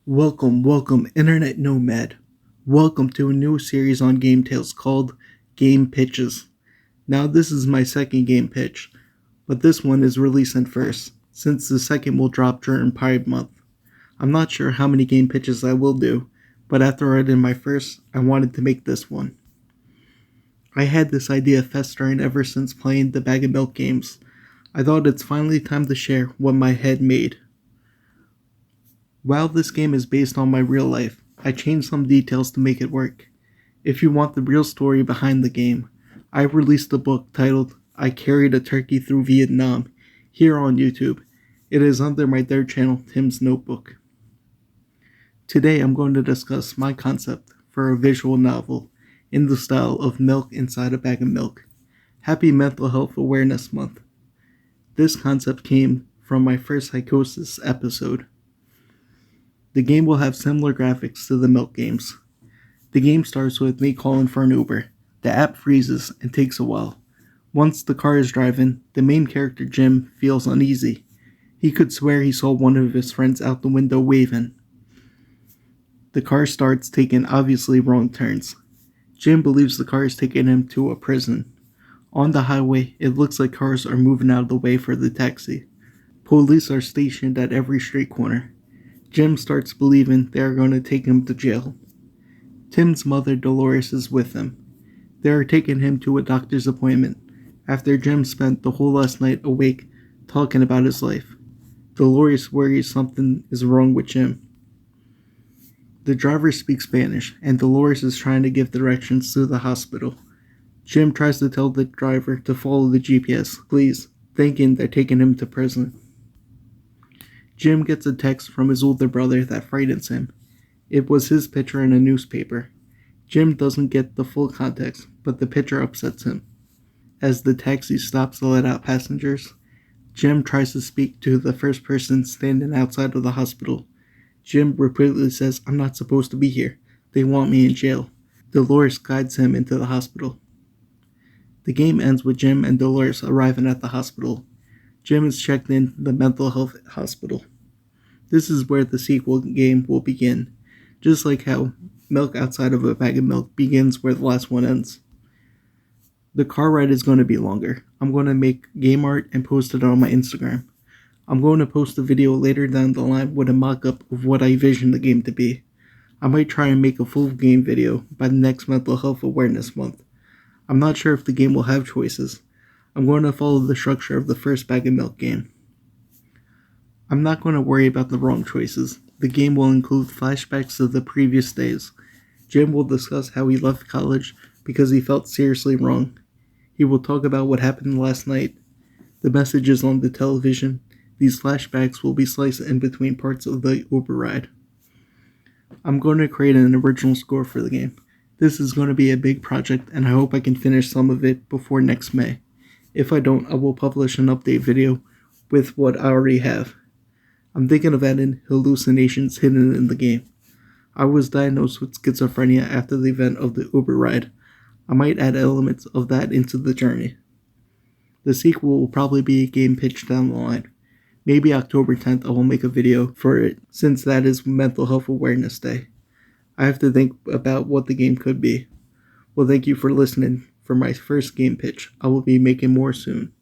Welcome, Internet Nomad. Welcome to a new series on Game Tales called Game Pitches. Now, this is my second game pitch, but this one is releasing first, since the second will drop during Pride Month. I'm not sure how many game pitches I will do, but after I did my first, I wanted to make this one. I had this idea festering ever since playing the Bag of Milk games. I thought it's finally time to share what my head made. While this game is based on my real life, I changed some details to make it work. If you want the real story behind the game, I released a book titled I Carried a Turkey Through Vietnam here on YouTube. It is under my third channel, Tim's Notebook. Today I'm going to discuss my concept for a visual novel in the style of Milk Inside a Bag of Milk. Happy Mental Health Awareness Month. This concept came from my first psychosis episode. The game will have similar graphics to the Milk games. The game starts with me calling for an Uber. The app freezes and takes a while. Once the car is driving, the main character Jim feels uneasy. He could swear he saw one of his friends out the window waving. The car starts taking obviously wrong turns. Jim believes the car is taking him to a prison. On the highway, it looks like cars are moving out of the way for the taxi. Police are stationed at every street corner. Jim starts believing they are going to take him to jail. Tim's mother, Dolores, is with him. They are taking him to a doctor's appointment after Jim spent the whole last night awake talking about his life. Dolores worries something is wrong with Jim. The driver speaks Spanish, and Dolores is trying to give directions to the hospital. Jim tries to tell the driver to follow the GPS, please, thinking they're taking him to prison. Jim gets a text from his older brother that frightens him. It was his picture in a newspaper. Jim doesn't get the full context, but the picture upsets him. As the taxi stops to let out passengers, Jim tries to speak to the first person standing outside of the hospital. Jim repeatedly says, I'm not supposed to be here. They want me in jail. Dolores guides him into the hospital. The game ends with Jim and Dolores arriving at the hospital. Jim is checked in the mental health hospital. This is where the sequel game will begin, just like how Milk Outside of a Bag of Milk begins where the last one ends. The car ride is going to be longer. I'm going to make game art and post it on my Instagram. I'm going to post a video later down the line with a mock-up of what I envision the game to be. I might try and make a full game video by the next Mental Health Awareness Month. I'm not sure if the game will have choices. I'm going to follow the structure of the first Bag of Milk game. I'm not going to worry about the wrong choices. The game will include flashbacks of the previous days. Jim will discuss how he left college because he felt seriously wrong. He will talk about what happened last night, the messages on the television. These flashbacks will be sliced in between parts of the Uber ride. I'm going to create an original score for the game. This is going to be a big project, and I hope I can finish some of it before next May. If I don't, I will publish an update video with what I already have. I'm thinking of adding hallucinations hidden in the game. I was diagnosed with schizophrenia after the event of the Uber ride. I might add elements of that into the journey. The sequel will probably be a game pitch down the line. Maybe October 10th I will make a video for it, since that is Mental Health Awareness Day. I have to think about what the game could be. Well, thank you for listening for my first game pitch. I will be making more soon.